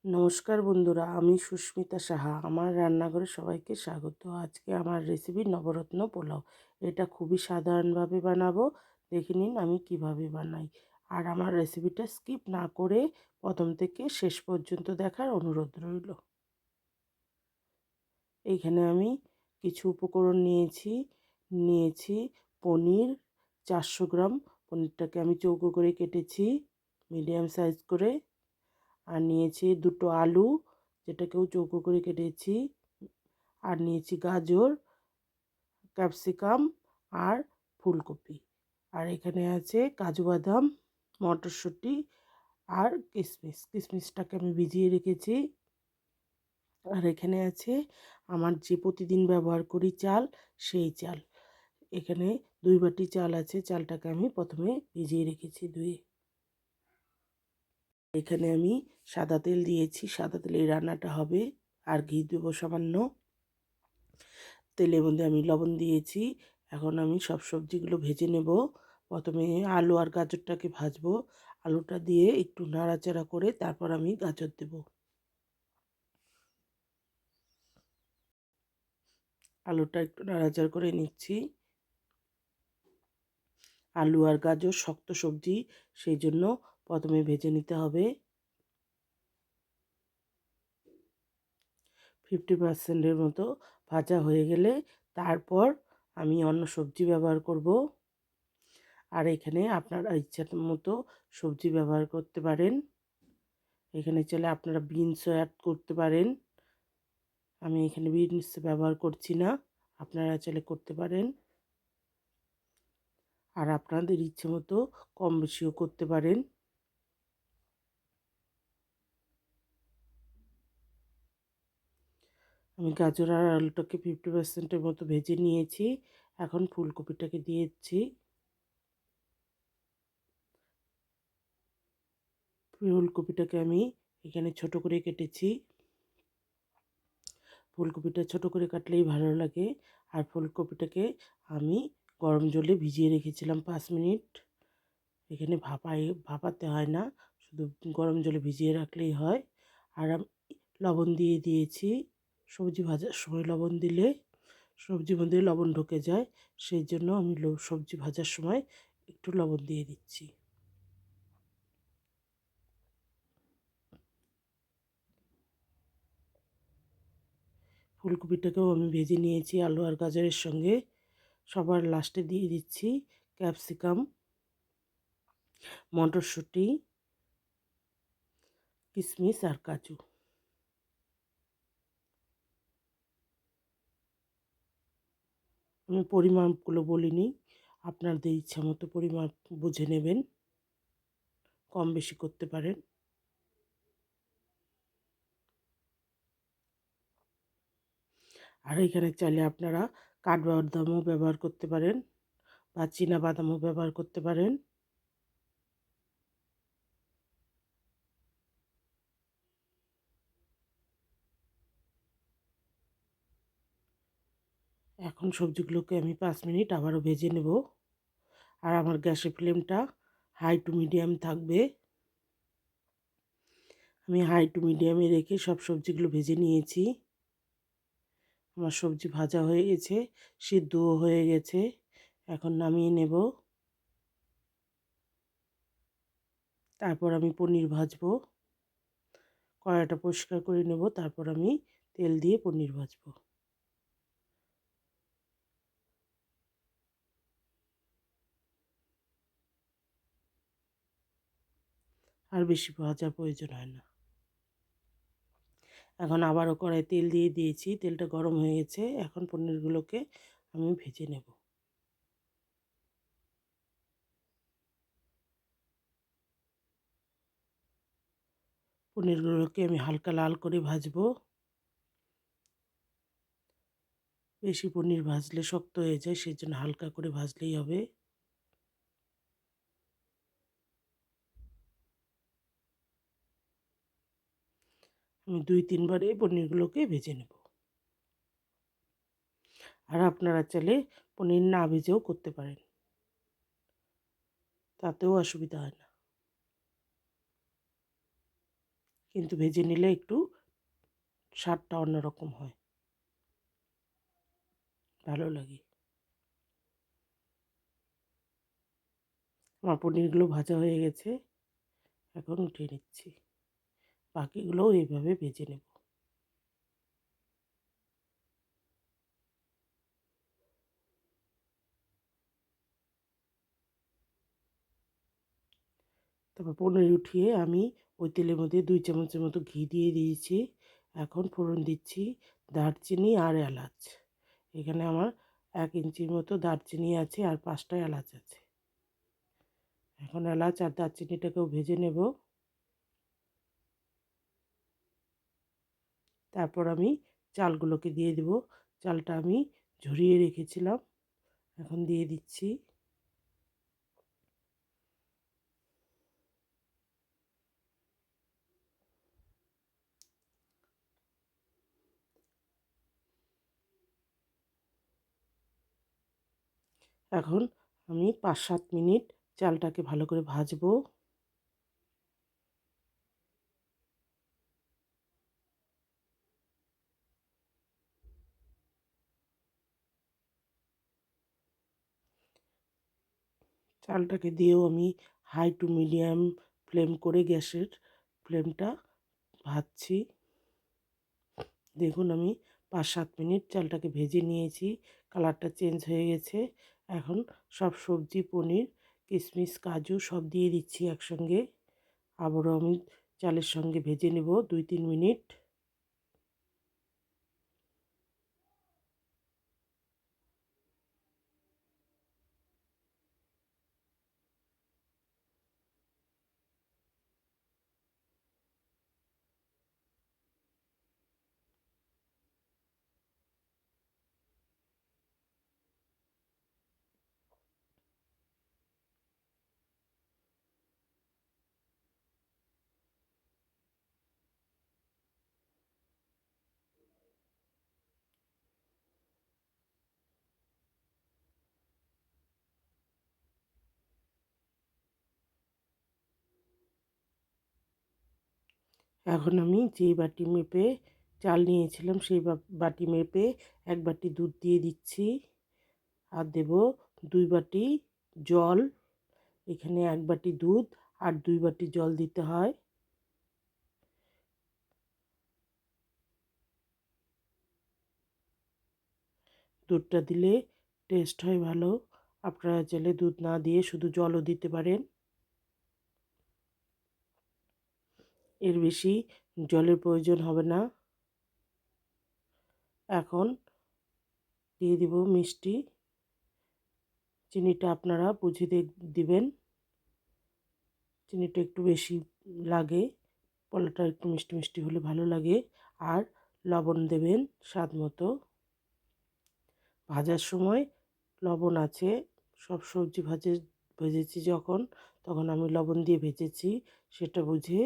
নমস্কার বন্ধুরা, আমি সুস্মিতা সাহা। আমার রান্নাঘরে সবাইকে স্বাগত। আজকে আমার রেসিপি নবরত্ন পোলাও। এটা খুবই সাধারণভাবে বানাবো। দেখে নিন আমি কিভাবে বানাই। আর আমার রেসিপিটা স্কিপ না করে প্রথম থেকে শেষ পর্যন্ত দেখার অনুরোধ রইল। এইখানে আমি কিছু উপকরণ নিয়েছি পনির 400 গ্রাম। পনিরটাকে আমি চৌকো করে কেটেছি, মিডিয়াম সাইজ করে। আর নিয়েছি দুটো আলু, যেটাকেও চৌকো করে কেটেছি। আর নিয়েছি গাজর, ক্যাপসিকাম আর ফুলকপি। আর এখানে আছে কাজু বাদাম, মটরশুঁটি আর কিশমিশটাকে আমি ভিজিয়ে রেখেছি। আর এখানে আছে আমার যে প্রতিদিন ব্যবহার করি চাল, সেই চাল। এখানে 2 বাটি চাল আছে। চালটাকে আমি প্রথমে ভিজিয়ে রেখেছি ধুয়ে। এখানে আমি সাদা তেল দিয়েছি, সাদা তেলে রান্নাটা হবে। আর ঘি দেবো সামান্য। তেলের মধ্যে আমি লবণ দিয়েছি। এখন আমি সব সবজিগুলো ভেজে নেব। প্রথমে আলু আর গাজরটাকে ভাজবো। আলুটা দিয়ে একটু নাড়াচাড়া করে তারপর আমি গাজর দেব। আলুটা একটু নাড়াচাড়া করে নিচ্ছি। আলু আর গাজর শক্ত সবজি, সেই জন্য প্রথমে ভেজে নিতে হবে। 50% মতো ভাজা হয়ে গেলে তারপর আমি অন্য সবজি ব্যবহার করব। আর এখানে আপনারা ইচ্ছা মতো সবজি ব্যবহার করতে পারেন। এখানে চাইলে আপনারা বিনসও অ্যাড করতে পারেন। আমি এখানে বিনস ব্যবহার করছি না, আপনারা চাইলে করতে পারেন। আর আপনাদের ইচ্ছে মতো কম বেশিও করতে পারেন। আমি গাজর আর আলুটাকে 50% মতো ভেজে নিয়েছি। এখন ফুলকপিটাকে দিয়েছি। ফুলকপিটাকে আমি এখানে ছোট করে কেটেছি। ফুলকপিটা ছোট করে কাটলেই ভালো লাগে। আর ফুলকপিটাকে আমি গরম জলে ভিজিয়ে রেখেছিলাম 5 মিনিট। এখানে ভাপাতে হয় না, শুধু গরম জলে ভিজিয়ে রাখলেই হয়। আর আমি লবণ দিয়ে দিয়েছি। সবজি ভাজার সময় লবণ দিলে সবজির মধ্যে লবণ ঢুকে যায়, সেই জন্য আমি সবজি ভাজার সময় একটু লবণ দিয়ে দিচ্ছি। ফুলকপিটাকেও আমি ভেজে নিয়েছি আলু আর গাজরের সঙ্গে। সবার লাস্টে দিয়ে দিচ্ছি ক্যাপসিকাম, মটরশুঁটি, কিশমিশ আর কাজু। আমি পরিমাপগুলো বলিনি, আপনাদের ইচ্ছা মতো পরিমাপ বুঝে নেবেন, কম বেশি করতে পারেন। আর এখানে চাইলে আপনারা কাঠবাদামও ব্যবহার করতে পারেন বা চীনা বাদামও ব্যবহার করতে পারেন। এখন সবজিগুলোকে আমি 5 মিনিট আবারও ভেজে নেব। আর আমার গ্যাসের ফ্লেমটা হাই টু মিডিয়াম থাকবে। আমি হাই টু মিডিয়ামে রেখে সব সবজিগুলো ভেজে নিয়েছি। আমার সবজি ভাজা হয়ে গেছে, সিদ্ধও হয়ে গেছে। এখন নামিয়ে নেব। তারপর আমি পনির ভাজবো। কড়াইটা পরিষ্কার করে নেব, তারপর আমি তেল দিয়ে পনির ভাজবো। আর বেশি ভাজার প্রয়োজন হয় না। এখন আবারও কড়াই তেল দিয়ে দিয়েছি, তেলটা গরম হয়ে গেছে। এখন পনিরগুলোকে আমি ভেজে নেব। পনিরগুলোকে আমি হালকা লাল করে ভাজবো। বেশি পনির ভাজলে শক্ত হয়ে যায়, সেই জন্য হালকা করে ভাজলেই হবে। আমি 2-3 বারে পনিরগুলোকে ভেজে নেব। আর আপনারা চাইলে পনির না ভেজেও করতে পারেন, তাতেও অসুবিধা হয় না। কিন্তু ভেজে নিলে একটু স্বাদটা অন্যরকম হয়, ভালো লাগে। আমার পনিরগুলো ভাজা হয়ে গেছে, এখন উঠিয়ে নিচ্ছি। বাকিগুলোও এইভাবে ভেজে নেব। তারপর পনির উঠিয়ে আমি ওই তেলের মধ্যে 2 চামচের মতো ঘি দিয়ে দিয়েছি। এখন ফোড়ন দিচ্ছি দারচিনি আর এলাচ। এখানে আমার 1 ইঞ্চির মতো দারচিনি আছে আর 5টা এলাচ আছে। এখন এলাচ আর দারচিনিটাকেও ভেজে নেব। তারপর আমি চালগুলোকে দিয়ে দেব। চালটা আমি ঝরিয়ে রেখেছিলাম, এখন দিয়ে দিচ্ছি। এখন আমি 5-7 মিনিট চালটাকে ভালো করে ভাজবো। চালটাকে দিয়েও আমি হাই টু মিডিয়াম ফ্লেম করে গ্যাসের ফ্লেমটা ভাজছি। দেখুন আমি 5-7 মিনিট চালটাকে ভেজে নিয়েছি, কালারটা চেঞ্জ হয়ে গেছে। এখন সব সবজি, পনির, কিশমিশ, কাজু সব দিয়ে দিচ্ছি একসঙ্গে। আবারও আমি চালের সঙ্গে ভেজে নেব 2-3 মিনিট। এখন আমি যেই বাটি মেপে চাল নিয়েছিলাম সেই বাটি মেপে 1 বাটি দুধ দিয়ে দিচ্ছি আর দেব 2 বাটি জল। এখানে 1 বাটি দুধ আর 2 বাটি জল দিতে হয়। দুধটা দিলে টেস্ট হয় ভালো। আপনারা চাইলে দুধ না দিয়ে শুধু জলও দিতে পারেন। এর বেশি জলের প্রয়োজন হবে না। এখন দিয়ে দিব মিষ্টি। চিনিটা আপনারা বুঝে দিবেন। চিনিটা একটু বেশি লাগে, পোলাওটা একটু মিষ্টি মিষ্টি হলে ভালো লাগে। আর লবণ দেবেন স্বাদ মতো। ভাজার সময় লবণ আছে, সব সবজি ভেজেছি যখন, তখন আমি লবণ দিয়ে ভেজেছি, সেটা বুঝে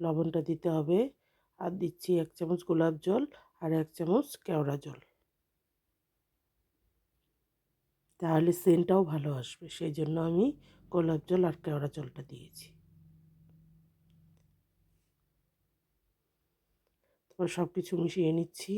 লবণটা দিতে হবে। আর দিচ্ছি 1 চামচ গোলাপ জল আর 1 চামচ কেওড়া জল, তাহলে সেন্টটাও ভালো আসবে, সেই জন্য আমি গোলাপ জল আর কেওড়া জলটা দিয়েছি। তারপর সব কিছু মিশিয়ে নিচ্ছি।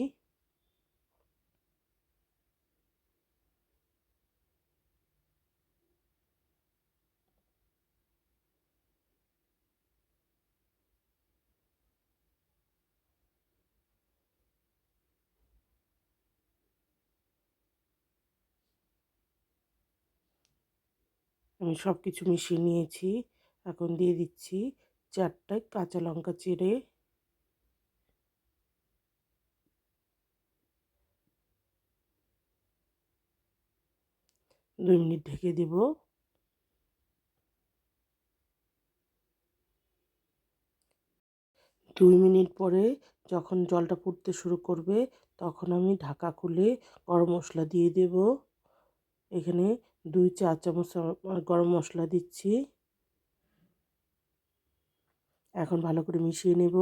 আমি সব কিছু মিশিয়ে নিয়েছি। এখন দিয়ে দিচ্ছি 4টা কাঁচা লঙ্কা চিড়ে। 2 মিনিট ঢেকে দেব। 2 মিনিট পরে যখন জলটা ফুটতে শুরু করবে, তখন আমি ঢাকা খুলে গরম মশলা দিয়ে দেব। এখানে 2 চা চামচ গরম মশলা দিচ্ছি। এখন ভালো করে মিশিয়ে নেব।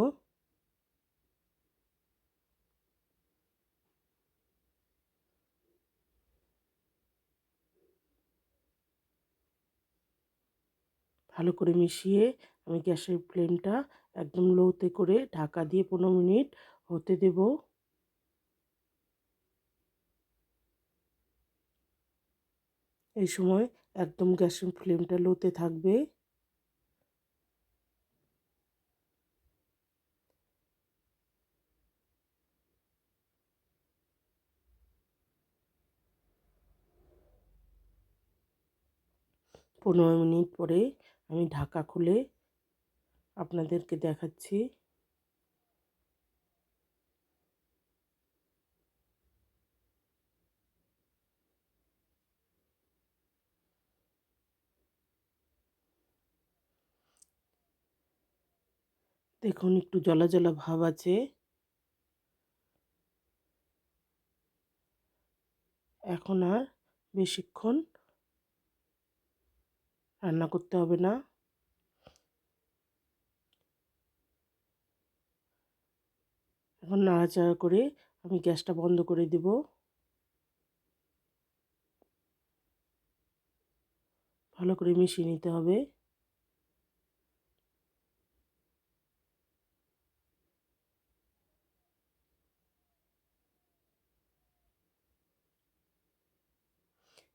ভালো করে মিশিয়ে আমি গ্যাসের ফ্লেমটা একদম লোতে করে ঢাকা দিয়ে 15 মিনিট হতে দেব। এই সময় একদম গ্যাসের ফ্লেমটা লোতে থাকবে। পনেরো মিনিট পরে আমি ঢাকা খুলে আপনাদেরকে দেখাচ্ছি। দেখুন একটু জলা জলা ভাব আছে। এখন আর বেশিক্ষণ রান্না করতে হবে না। এখন নাড়াচাড়া করে আমি গ্যাসটা বন্ধ করে দেব। ভালো করে মিশিয়ে নিতে হবে।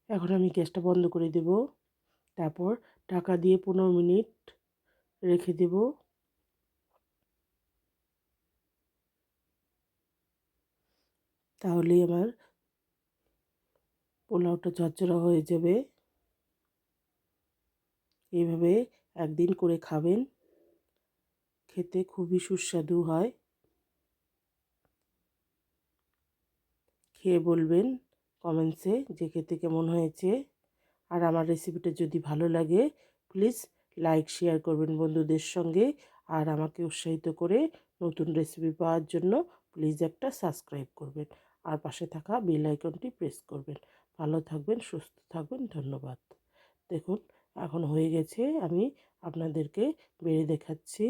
এখন আমি গ্যাসটা বন্ধ করে দেব। তারপর ঢাকা দিয়ে 15 মিনিট রেখে দেব। তাহলেই আমার পোলাওটা ঝরঝরা হয়ে যাবে। এইভাবে একদিন করে খাবেন, খেতে খুবই সুস্বাদু হয়। খেয়ে বলবেন কমেন্টসে যে খেতে কেমন হয়েছে। আর আমার রেসিপিটা যদি ভালো লাগে প্লিজ লাইক শেয়ার করবেন বন্ধুদের সঙ্গে। আর আমাকে উৎসাহিত করে নতুন রেসিপি পাওয়ার জন্য প্লিজ একটা সাবস্ক্রাইব করবেন। আর পাশে থাকা বেল আইকনটি প্রেস করবেন। ভালো থাকবেন, সুস্থ থাকবেন, ধন্যবাদ। দেখুন এখন হয়ে গেছে, আমি আপনাদেরকে বেড়ে দেখাচ্ছি।